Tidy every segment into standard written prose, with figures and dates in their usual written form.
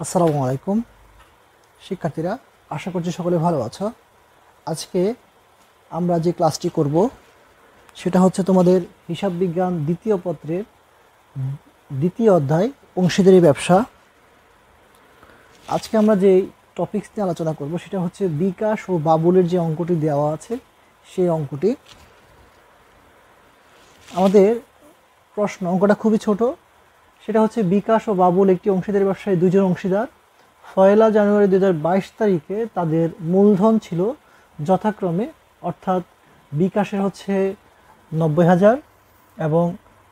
আসসালামু আলাইকুম শিক্ষার্থীরা, আশা করছি সকলে ভালো আছো। আজকে আমরা যে ক্লাসটি করব সেটা হচ্ছে তোমাদের হিসাব বিজ্ঞান দ্বিতীয় পত্রের দ্বিতীয় অধ্যায় অংশীদারি ব্যবসা। আজকে আমরা যে টপিকস নিয়ে আলোচনা করব সেটা হচ্ছে বিকাশ ও বাবুলের যে অঙ্কটি দেওয়া আছে সেই অঙ্কটি। আমাদের অঙ্কটা খুবই ছোট। সেটা হচ্ছে বিকাশ ও বাবুল একটি অংশীদারি ব্যবসায় দুজন অংশীদার। 1 জানুয়ারি 2022 তারিখে তাদের মূলধন ছিল যথাক্রমে, অর্থাৎ বিকাশের হচ্ছে 90,000 এবং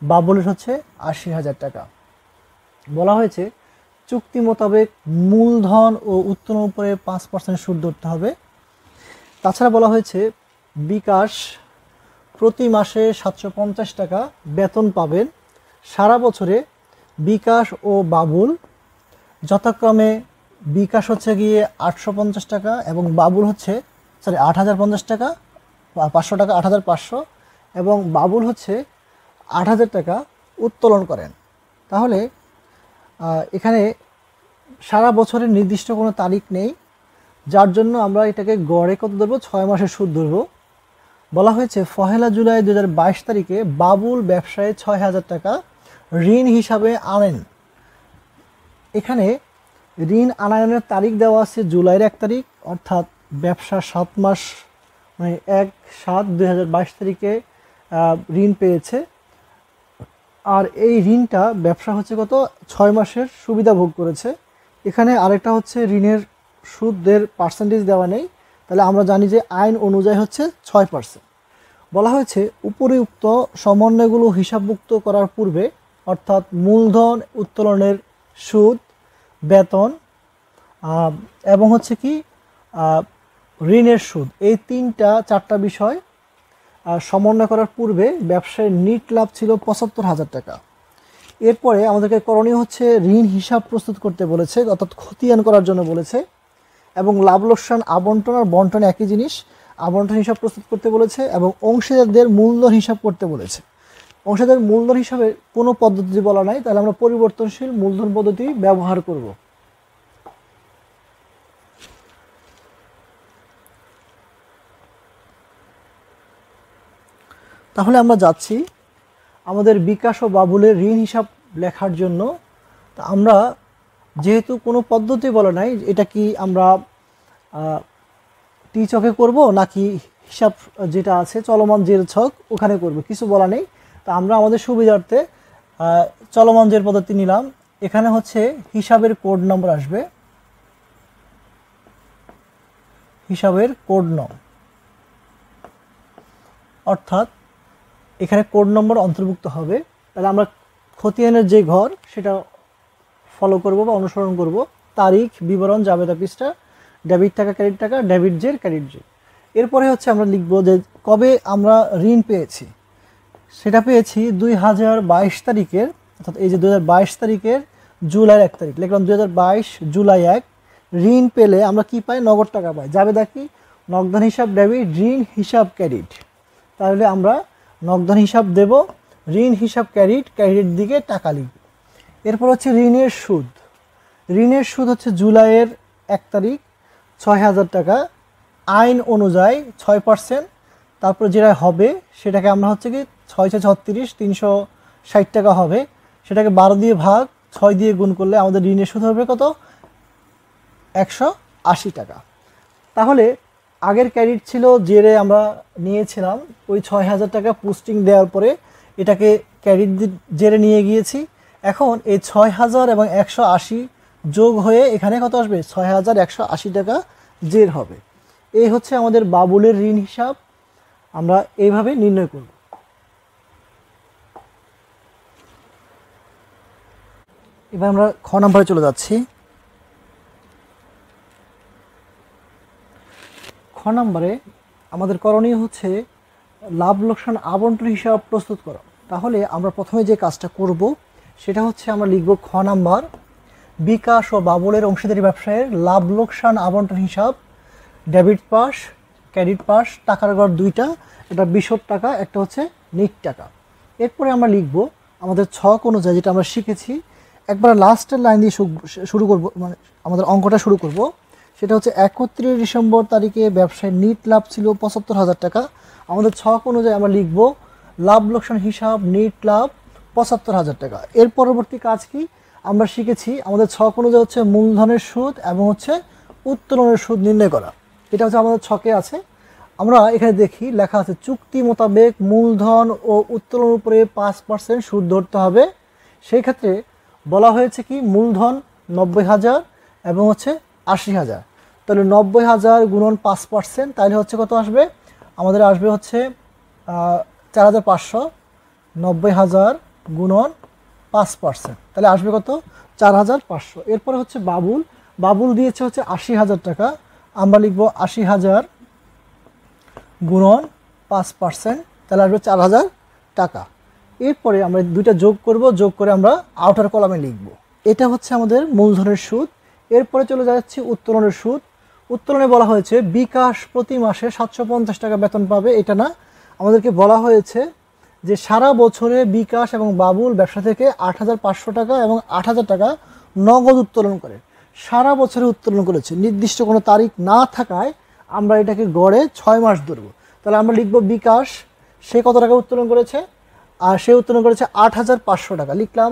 বাবুলের হচ্ছে 80,000 টাকা। বলা হয়েছে চুক্তি মোতাবেক মূলধন ও উত্তোলন উপরে 5% সুদ ধরতে হবে। তাছাড়া বলা হয়েছে বিকাশ প্রতি মাসে 750 টাকা বেতন পাবেন। সারা বছরে বিকাশ ও বাবুল যথাক্রমে বিকাশ হচ্ছে গিয়ে 850 টাকা এবং বাবুল হচ্ছে 8,050 টাকা, 500 টাকা 8,500 এবং বাবুল হচ্ছে 8,000 টাকা উত্তোলন করেন। তাহলে এখানে সারা বছরের নির্দিষ্ট কোনো তারিখ নেই, যার জন্য আমরা এটাকে গড়ে কত ধরবো, 6 মাসের সুদ ধরবো। বলা হয়েছে 1 জুলাই 2022 তারিখে বাবুল ব্যবসায় 6,000 টাকা ঋণ হিসাবে আনেন। এখানে ঋণ আনায়নের তারিখ দেওয়া আছে জুলাইয়ের 1 তারিখ, অর্থাৎ ব্যবসা 7 মাস, মানে 1/7/2022 তারিখে ঋণ পেয়েছে। আর এই ঋণটা ব্যবসা হচ্ছে কত, 6 মাসের সুবিধা ভোগ করেছে। এখানে আরেকটা হচ্ছে ঋণের সুদের পার্সেন্টেজ দেওয়া নেই, তাহলে আমরা জানি যে আইন অনুযায়ী হচ্ছে 6%। বলা হয়েছে উপরিউক্ত সমন্বয়গুলো হিসাবভুক্ত করার পূর্বে, অর্থাৎ মূলধন, উত্তোলনের সুদ, বেতন এবং হচ্ছে কি ঋণের সুদ, এই 4টা বিষয় সমন্বয় করার পূর্বে ব্যবসায় নিট লাভ ছিল 75,000 টাকা। এরপরে আমাদেরকে করণীয় হচ্ছে ঋণ হিসাব প্রস্তুত করতে বলেছে, অর্থাৎ খতিয়ান করার জন্য বলেছে, এবং লাভ লোকসান আবন্টন আর বন্টন একই জিনিস, আবন্টন হিসাব প্রস্তুত করতে বলেছে এবং অংশীদারদের মূলধন হিসাব করতে বলেছে। অংশীদার মূলধন হিসাবে কোনো পদ্ধতি বলা নাই, তাহলে আমরা পরিবর্তনশীল মূলধন পদ্ধতি ব্যবহার করব। তাহলে আমরা যাচ্ছি আমাদের বিকাশ ও বাবুলের ঋণ হিসাব লেখার জন্য। তা আমরা যেহেতু কোনো পদ্ধতি বলা নাই, এটা কি আমরা টি ছকে করব নাকি হিসাব যেটা আছে চলমান জের ছক ওখানে করব, কিছু বলা নেই। তা আমরা আমাদের সুবিধার্থে চলমান জের পদ্ধতি নিলাম। এখানে হচ্ছে হিসাবের কোড নম্বর আসবে, হিসাবের কোড নম্বর, অর্থাৎ এখানে কোড নম্বর অন্তর্ভুক্ত হবে। তাহলে আমরা খতিয়ানের যে ঘর সেটা ফলো করব বা অনুসরণ করব। তারিখ, বিবরণ, জাবেদা পৃষ্ঠা, ডেবিট টাকা, ক্রেডিট টাকা, ডেবিট জের, ক্রেডিট জের। এরপরে হচ্ছে আমরা লিখব যে কবে আমরা ঋণ পেয়েছি। সেটা পেয়েছি 2022 তারিখের, অর্থাৎ এই যে 2022 তারিখের জুলাইয়ের 1 তারিখ লিখলাম। 2022 জুলাই 1 ঋণ পেলে আমরা কি পাই, নগদ টাকা পাই। জাবেদা কি, নগদান হিসাব ডেবিট, ঋণ হিসাব ক্রেডিট। তাহলে আমরা নগদান হিসাব দেব, ঋণ হিসাব ক্রেডিট দিকে টাকা লিখব। এরপর হচ্ছে ঋণের সুদ। ঋণের সুদ হচ্ছে জুলাইয়ের 1 তারিখ 6,000 টাকা, আইন অনুযায়ী 6%। তারপর যেটা হবে সেটাকে আমরা হচ্ছে কি 6×6 = 360 টাকা হবে, সেটাকে 12 দিয়ে ভাগ 6 দিয়ে গুণ করলে আমাদের ঋণের সুদ হবে কত, 180 টাকা। তাহলে আগের ক্রেডিট ছিল জেরে আমরা নিয়েছিলাম, ওই 6,000 টাকা পোস্টিং দেওয়ার পরে এটাকে ক্রেডিট জেরে নিয়ে গিয়েছি। এখন এই 6,000 এবং 180 যোগ হয়ে এখানে কত আসবে, 6,180 টাকা জের হবে। এই হচ্ছে আমাদের বাবুলের ঋণ হিসাব, আমরা এইভাবে নির্ণয় করব। এবার আমরা খ নম্বরে চলে যাচ্ছি। খ নম্বরে আমাদের করণীয় হচ্ছে লাভ লোকসান আবন্টন হিসাব প্রস্তুত করা। তাহলে আমরা প্রথমে যে কাজটা করব সেটা হচ্ছে আমরা লিখব খ নাম্বার, বিকাশ ও বাবুলের অংশীদারি ব্যবসায়ের লাভ লোকসান আবন্টন হিসাব। ডেবিট পাস, ক্রেডিট পাস, টাকার গড় দুইটা, এটা বিশদ টাকা, একটা হচ্ছে নিট টাকা। এরপরে আমরা লিখব আমাদের ছক অনুযায়ী যেটা আমরা শিখেছি, একবার লাস্টের লাইন দিয়ে শুরু করব, মানে আমাদের অঙ্কটা শুরু করব। সেটা হচ্ছে 31 ডিসেম্বর তারিখে ব্যবসায় নিট লাভ ছিল 75,000 টাকা। আমাদের ছক অনুযায়ী আমরা লিখব লাভ লোকসান হিসাব নিট লাভ 75,000 টাকা। এর পরবর্তী কাজ কি আমরা শিখেছি, আমাদের ছক অনুযায়ী হচ্ছে মূলধনের সুদ এবং হচ্ছে উত্তোলনের সুদ নির্ণয় করা। এটা হচ্ছে আমাদের ছকে আছে। আমরা এখানে দেখি লেখা আছে চুক্তি মোতাবেক মূলধন ও উত্তোলনের উপরে 5% সুদ ধরতে হবে। সেই ক্ষেত্রে বলা হয়েছে কি মূলধন 90,000 এবং হচ্ছে 80,000। তাহলে 90,000 গুণন 5%, তাহলে হচ্ছে কত আসবে, আমাদের আসবে হচ্ছে 4,500। 90,000 গুণন 5%, তাহলে আসবে কত, 4,500। এরপরে হচ্ছে বাবুল দিয়েছে হচ্ছে 80,000 টাকা। আমরা লিখব 80,000 গুণন 5%, তাহলে আসবে 4,000 টাকা। এরপরে আমরা দুইটা যোগ করব, যোগ করে আমরা আউটার কলামে লিখব। এটা হচ্ছে আমাদের মূলধনের সুদ। এরপরে চলে যাচ্ছি উত্তোলনের সুদ। উত্তোলনে বলা হয়েছে বিকাশ প্রতি মাসে 750 টাকা বেতন পাবে। এটা না, আমাদেরকে বলা হয়েছে যে সারা বছরে বিকাশ এবং বাবুল ব্যবসা থেকে 8,500 টাকা এবং 8,000 টাকা নগদ উত্তোলন করে। সারা বছরে উত্তোলন করেছে, নির্দিষ্ট কোনো তারিখ না থাকায় আমরা এটাকে গড়ে 6 মাস ধরবো। তাহলে আমরা লিখব বিকাশ, সে কত টাকা উত্তোলন করেছে, আর সে উত্তোলন করেছে 8,500 টাকা। লিখলাম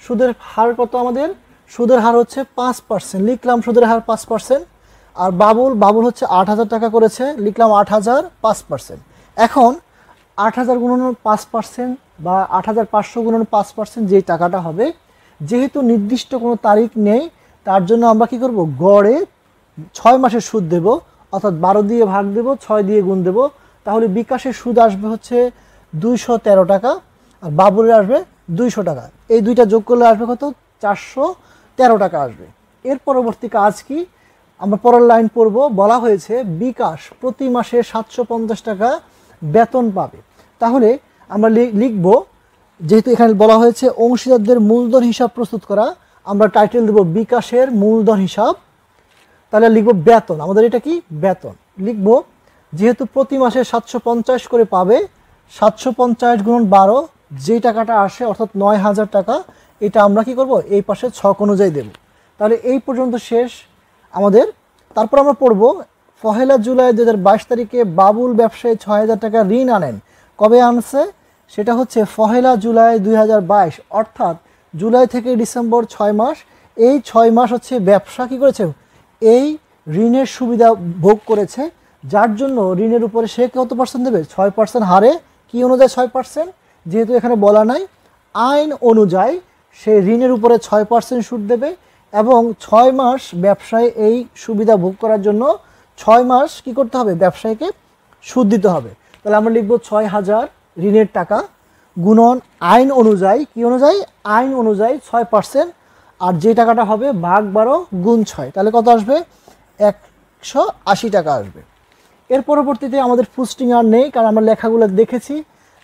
সুদের হার কত, আমাদের সুদের হার হচ্ছে 5%, লিখলাম সুদের হার 5%। আর বাবুল হচ্ছে 8,000 টাকা করেছে, লিখলাম 8,000 5%। এখন 8,000 গুণন 5% বা 8,500 গুণন 5% যেই টাকাটা হবে, যেহেতু নির্দিষ্ট কোনো তারিখ নেই, তার জন্য আমরা কি করব, গড়ে 6 মাসের সুদ দেব, অর্থাৎ 12 দিয়ে ভাগ দেব, 6 দিয়ে গুণ দেব। তাহলে বিকাশের সুদ আসবে হচ্ছে 213 টাকা, আর বাবুলের আসবে 200 টাকা। এই দুইটা যোগ করলে আসবে কত, 413 টাকা আসবে। এর পরবর্তী কাজ কি, আমরা পরের লাইন পড়ব। বলা হয়েছে বিকাশ প্রতি মাসে 750 টাকা বেতন পাবে। তাহলে আমরা লিখব, যেহেতু এখানে বলা হয়েছে অংশীদারদের মূলধন হিসাব প্রস্তুত করা, আমরা টাইটেল দেব বিকাশের মূলধন হিসাব। তাহলে লিখব বেতন, আমাদের এটা কি বেতন। লিখব যেহেতু প্রতি মাসে 750 করে পাবে, 750 গুণন 12, যেই টাকাটা আসে অর্থাৎ 9,000 টাকা, এটা আমরা কি করব, এই পাশে ছক অনুযায়ী দেব। তাহলে এই পর্যন্ত শেষ আমাদের। তারপর আমরা পড়ব 1 জুলাই 2022 তারিখে বাবুল ব্যবসায়ী 6,000 টাকা ঋণ আনেন। কবে আনছে, সেটা হচ্ছে 1 জুলাই 2022, অর্থাৎ জুলাই থেকে ডিসেম্বর 6 মাস। এই 6 মাস হচ্ছে ব্যবসা কি করেছে, এই ঋণের সুবিধা ভোগ করেছে, যার জন্য ঋণের উপরে সে কত পার্সেন্ট দেবে, 6% হারে। কি অনুযায়ী 6%, যেহেতু এখানে বলা নাই, আইন অনুযায়ী সে ঋণের উপরে 6% সুদ দেবে এবং 6 মাস ব্যবসায় এই সুবিধা ভোগ করার জন্য 6 মাস কি করতে হবে, ব্যবসায়ীকে সুদ দিতে হবে। তাহলে আমরা লিখব 6,000 ঋণের টাকা গুণন আইন অনুযায়ী, কি অনুযায়ী, আইন অনুযায়ী 6%, আর যে টাকাটা হবে ভাগ 12 গুণ 6, তাহলে কত আসবে, 180 টাকা আসবে। এর পরবর্তীতে আমাদের পুস্টিং আর নেই, কারণ আমরা লেখাগুলো দেখেছি,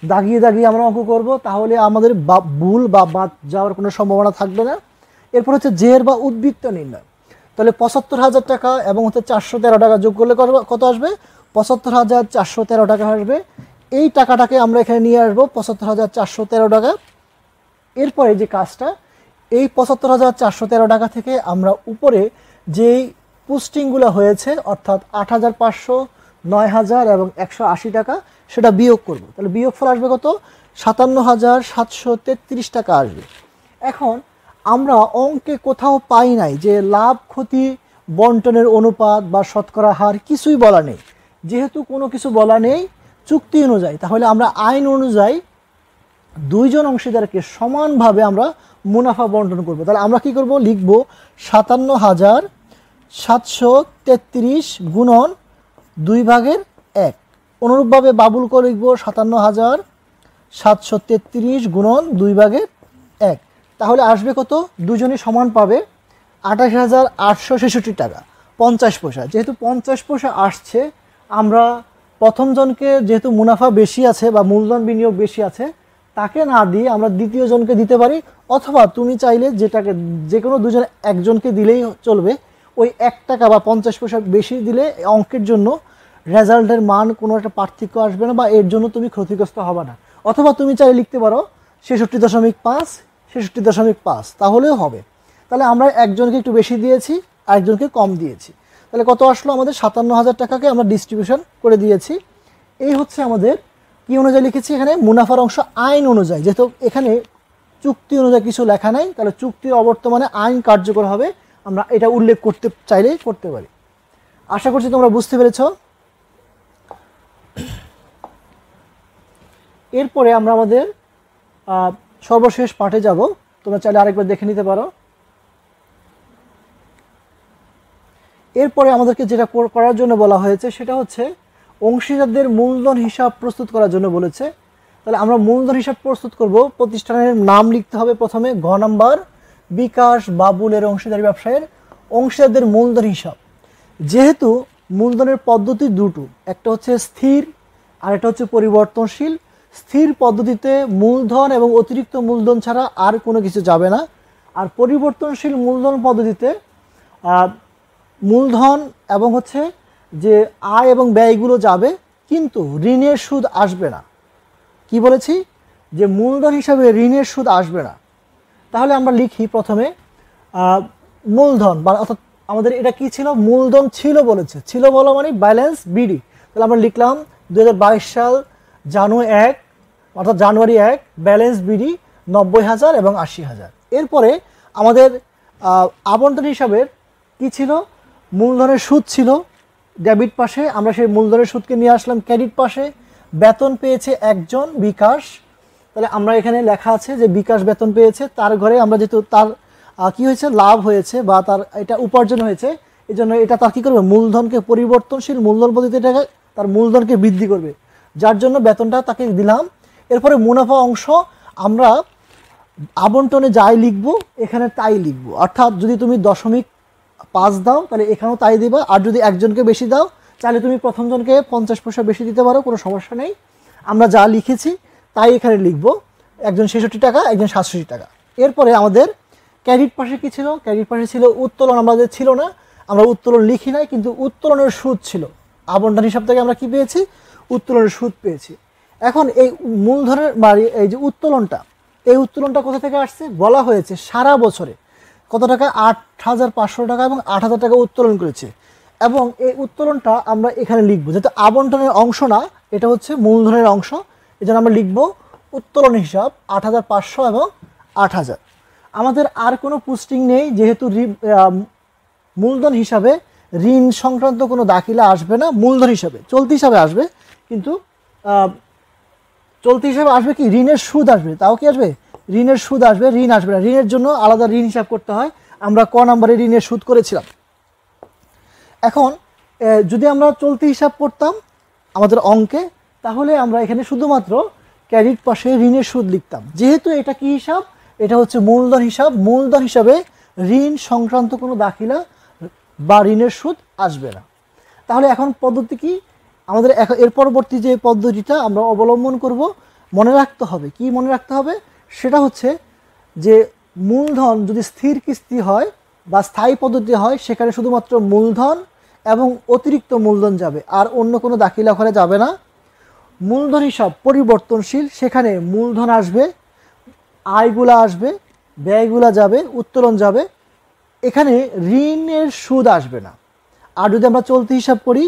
দাগিয়ে দাগিয়ে আমরা অঙ্ক করব, তাহলে আমাদের ভুল বা বাদ যাওয়ার কোনো সম্ভাবনা থাকবে না। এরপর হচ্ছে জের বা উদ্বৃত্ত নির্ণয়। তাহলে 75,000 টাকা এবং হচ্ছে 413 টাকা যোগ করলে কত আসবে, 75,413 টাকা আসবে। এই টাকাটাকে আমরা এখানে নিয়ে আসবো 75,413 টাকা। এরপরে যে কাজটা, এই 75,413 টাকা থেকে আমরা উপরে যেই পোস্টিংগুলো হয়েছে, অর্থাৎ 8,500, 9,000 এবং 180 টাকা, সেটা বিয়োগ করব। তাহলে বিয়োগফল আসবে কত, 57,733 টাকা আসবে। এখন আমরা অঙ্কে কোথাও পাই নাই যে লাভ ক্ষতি বন্টনের অনুপাত বা শতকরা হার, কিছুই বলা নেই। যেহেতু কোনো কিছু বলা নেই চুক্তি অনুযায়ী, তাহলে আমরা আইন অনুযায়ী দুইজন অংশীদারকে সমানভাবে আমরা মুনাফা বন্টন করব। তাহলে আমরা কি করব, লিখব 57,733 গুণন 2/1। অনুরূপভাবে বাবুলকে লিখব 57,733 গুণন 2/1। তাহলে আসবে কত, দুজনই সমান পাবে 28,866 টাকা 50 পয়সা। যেহেতু 50 পয়সা আসছে, আমরা প্রথম জনকে যেহেতু মুনাফা বেশি আছে বা মূলধন বিনিয়োগ বেশি আছে, তাকে না দিয়ে আমরা দ্বিতীয় জনকে দিতে পারি, অথবা তুমি চাইলে যেটাকে যে কোনো দুজন একজনকে দিলেই চলবে। ওই 1 টাকা বা 50 পয়সা বেশি দিলে অঙ্কের জন্য রেজাল্টের মান কোনো একটা পার্থক্য আসবে না, বা এর জন্য তুমি ক্ষতিগ্রস্ত হবে না। অথবা তুমি চাইলে লিখতে পারো 66.5 ৬৬.৫ তাহলেও হবে। তাহলে আমরা একজনকে একটু বেশি দিয়েছি, আরেকজনকে কম দিয়েছি। তাহলে কত আসলো আমাদের? ৫৭,০০০ টাকাকে আমরা ডিস্ট্রিবিউশন করে দিয়েছি। এই হচ্ছে আমাদের কি অনুযায়ী লিখেছি এখানে? মুনাফার অংশ আইন অনুযায়ী। যেহেতু এখানে চুক্তি অনুযায়ী কিছু লেখা নাই, তাহলে চুক্তির অবর্তমানে আইন কার্যকর হবে, আমরা এটা উল্লেখ করতে চাইলেই করতে পারি। আশা করছি তোমরা বুঝতে পেরেছ। এরপরে আমরা আমাদের সর্বশেষ পাঠে যাব। তোমরা চাইলে আরেকবার দেখে নিতে পারো। এরপরে আমাদেরকে যেটা করার জন্য বলা হয়েছে সেটা হচ্ছে অংশীদারদের মূলধন হিসাব প্রস্তুত করার জন্য বলেছে। তাহলে আমরা মূলধন হিসাব প্রস্তুত করব। প্রতিষ্ঠানের নাম লিখতে হবে প্রথমে, ঘ নাম্বার, বিকাশ বাবুলের অংশীদারি ব্যবসায়ের অংশীদারদের মূলধন হিসাব। যেহেতু মূলধনের পদ্ধতি দুটো, একটা হচ্ছে স্থির আর একটা হচ্ছে পরিবর্তনশীল। স্থির পদ্ধতিতে মূলধন এবং অতিরিক্ত মূলধন ছাড়া আর কোনো কিছু যাবে না। আর পরিবর্তনশীল মূলধন পদ্ধতিতে মূলধন এবং হচ্ছে যে আয় এবং ব্যয়গুলো যাবে, কিন্তু ঋণের সুদ আসবে না। কি বলেছি? যে মূলধন হিসাবে ঋণের সুদ আসবে না। তাহলে আমরা লিখি প্রথমে মূলধন, বা অর্থাৎ আমাদের এটা কি ছিল? মূলধন ছিল বলেছে, ছিল বলা মানে ব্যালেন্স বিডি। তাহলে আমরা লিখলাম 2022 সাল জানুয়ারি 1 ব্যালেন্স বিডি 90,000 এবং 80,000। এরপরে আমাদের আবন্টন হিসাবের কি ছিল? মূলধনের সুদ ছিল ডেবিট পাশে, আমরা সেই মূলধনের সুদকে নিয়ে আসলাম ক্রেডিট পাশে। বেতন পেয়েছে একজন, বিকাশ। তাহলে আমরা এখানে লেখা আছে যে বিকাশ বেতন পেয়েছে, তার ঘরে আমরা যেহেতু তার কি হয়েছে, লাভ হয়েছে বা তার এটা উপার্জন হয়েছে, এই জন্য এটা তার কী করবে? মূলধনকে পরিবর্তনশীল মূলধন পদ্ধতিতে তার মূলধনকে বৃদ্ধি করবে, যার জন্য বেতনটা তাকে দিলাম। এরপরে মুনাফা অংশ আমরা আবন্টনে যাই লিখবো এখানে তাই লিখবো। অর্থাৎ যদি তুমি 0.5 দাও তাহলে এখানেও তাই দিবা, আর যদি একজনকে বেশি দাও তাহলে তুমি প্রথম জনকে 50 পয়সা বেশি দিতে পারো, কোনো সমস্যা নেই। আমরা যা লিখেছি তাই এখানে লিখবো, একজন 66 টাকা, একজন 67 টাকা। এরপরে আমাদের ক্রেডিট পাশে কি ছিল? ক্রেডিট পাশে ছিল উত্তোলন, আমাদের ছিল না, আমরা উত্তোলন লিখি নাই, কিন্তু উত্তোলনের সুদ ছিল। আবন্টন হিসাব থেকে আমরা কি পেয়েছি? উত্তোলনের সুদ পেয়েছি। এখন এই মূলধনের এই যে উত্তোলনটা, এই উত্তোলনটা কোথা থেকে আসছে? বলা হয়েছে সারা বছরে কত টাকা? 8,500 টাকা এবং 8,000 টাকা উত্তোলন করেছে। এবং এই উত্তোলনটা আমরা এখানে লিখবো, যেহেতু আবন্টনের অংশ না, এটা হচ্ছে মূলধনের অংশ, এই জন্য আমরা লিখবো উত্তোলন হিসাব 8,500 এবং 8,000। আমাদের আর কোনো পোস্টিং নেই, যেহেতু মূলধন হিসাবে ঋণ সংক্রান্ত কোনো দাখিলা আসবে না। মূলধন হিসাবে চলতি হিসাবে আসবে, কিন্তু চলতি হিসাবে আসবে কি? ঋণের সুদ আসবে। তাও কি আসবে? ঋণের সুদ আসবে, ঋণ আসবে না। ঋণের জন্য আলাদা ঋণ হিসাব করতে হয়, আমরা ক নাম্বারে ঋণের সুদ করেছিলাম। এখন যদি আমরা চলতি হিসাব করতাম আমাদের অঙ্কে, তাহলে আমরা এখানে শুধুমাত্র ক্রেডিট পাশে ঋণের সুদ লিখতাম। যেহেতু এটা কি হিসাব? এটা হচ্ছে মূলধন হিসাব। মূলধন হিসাবে ঋণ সংক্রান্ত কোনো দাখিলা বা ঋণের সুদ আসবে না। তাহলে এখন পদ্ধতি কি? আমাদের এর পরবর্তী যে পদ্ধতিটা আমরা অবলম্বন করব, মনে রাখতে হবে। কি মনে রাখতে হবে? সেটা হচ্ছে যে মূলধন যদি স্থির কিস্তি হয় বা স্থায়ী পদ্ধতি হয়, সেখানে শুধুমাত্র মূলধন এবং অতিরিক্ত মূলধন যাবে, আর অন্য কোনো দাখিলা ঘরে যাবে না। মূলধন হিসাব পরিবর্তনশীল, সেখানে মূলধন আসবে, আয়গুলা আসবে, ব্যয়গুলা যাবে, উত্তোলন যাবে, এখানে ঋণের সুদ আসবে না। আর যদি আমরা চলতি হিসাব করি,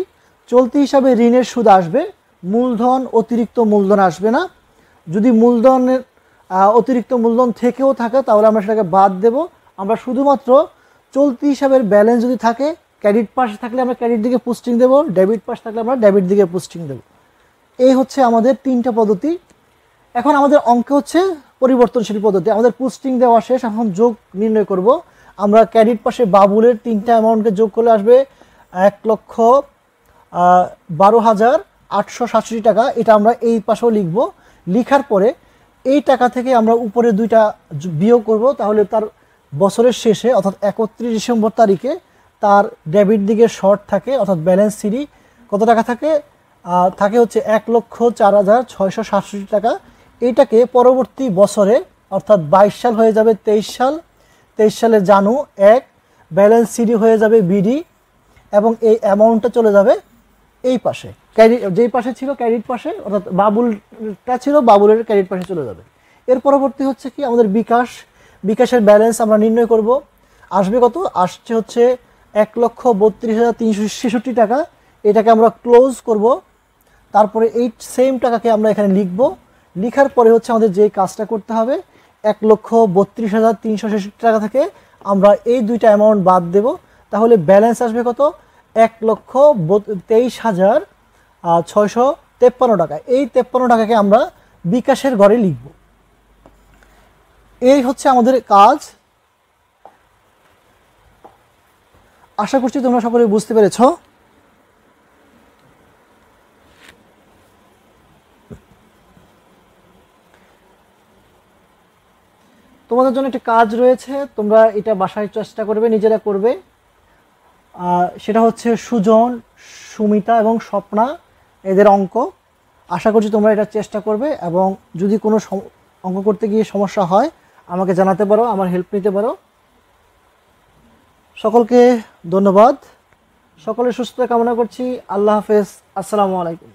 চলতি হিসাবে ঋণের সুদ আসবে, মূলধন অতিরিক্ত মূলধন আসবে না। যদি মূলধনের অতিরিক্ত মূলধন থেকেও থাকে তাহলে আমরা সেটাকে বাদ দেব। আমরা শুধুমাত্র চলতি হিসাবের ব্যালেন্স যদি থাকে, ক্রেডিট পাশে থাকলে আমরা ক্রেডিট দিকে পোস্টিং দেব, ডেবিট পাশ থাকলে আমরা ডেবিট দিকে পোস্টিং দেব। এই হচ্ছে আমাদের 3টা পদ্ধতি। এখন আমাদের অঙ্কে হচ্ছে পরিবর্তনশীল পদ্ধতি। আমাদের পোস্টিং দেওয়া শেষ, এখন যোগ নির্ণয় করব। আমরা ক্রেডিট পাশে বাবুলের 3টা অ্যামাউন্টকে যোগ করলে আসবে 1,12,867 টাকা। এটা আমরা এই পাশেও লিখব। লিখার পরে এই টাকা থেকে আমরা উপরে 2টা বিয়োগ করব, তাহলে তার বছরের শেষে অর্থাৎ 31 ডিসেম্বর তারিখে তার ডেবিট দিকে শর্ট থাকে, অর্থাৎ ব্যালেন্স সিডি কত টাকা থাকে? থাকে হচ্ছে 1,04,667 টাকা। এইটাকে পরবর্তী বছরে অর্থাৎ 22 সাল হয়ে যাবে 23 সাল, 23 সালের জানু 1 ব্যালেন্স সিডি হয়ে যাবে বিডি, এবং এই অ্যামাউন্টটা চলে যাবে এই পাশে, যেই পাশে ছিল ক্রেডিট পাশে, অর্থাৎ বাবুলটা ছিল বাবুলের ক্রেডিট পাশে চলে যাবে। এর পরবর্তী হচ্ছে কি? আমাদের বিকাশ বিকাশের ব্যালেন্স আমরা নির্ণয় করব। আসবে কত? আসছে হচ্ছে 1,32,366 টাকা। এটাকে আমরা ক্লোজ করব, তারপরে এই সেম টাকাকে আমরা এখানে লিখব। লিখার পরে হচ্ছে আমাদের যে কাজটা করতে হবে, 1,32,366 টাকা থেকে আমরা এই দুইটা অ্যামাউন্ট বাদ দেব। তাহলে ব্যালেন্স আসবে কত? 1,23,653 টাকা। এই 53 টাকাকে আমরা বিকাশের ঘরে লিখব। এই হচ্ছে আমাদের কাজ। আশা করছি তোমরা সকলে বুঝতে পেরেছো। তোমাদের জন্য একটা কাজ রয়েছে, তোমরা এটা বাসায় চেষ্টা করবে, নিজেরা করবে। সেটা হচ্ছে সুজন, সুমিতা এবং স্বপ্না এদের অঙ্ক। আশা করছি তোমরা এটা চেষ্টা করবে, এবং যদি কোনো অঙ্ক করতে গিয়ে সমস্যা হয় আমাকে জানাতে পারো, আমার হেল্প নিতে পারো। সকলকে ধন্যবাদ, সকলের সুস্থতা কামনা করছি। আল্লাহ হাফেজ, আসসালামু আলাইকুম।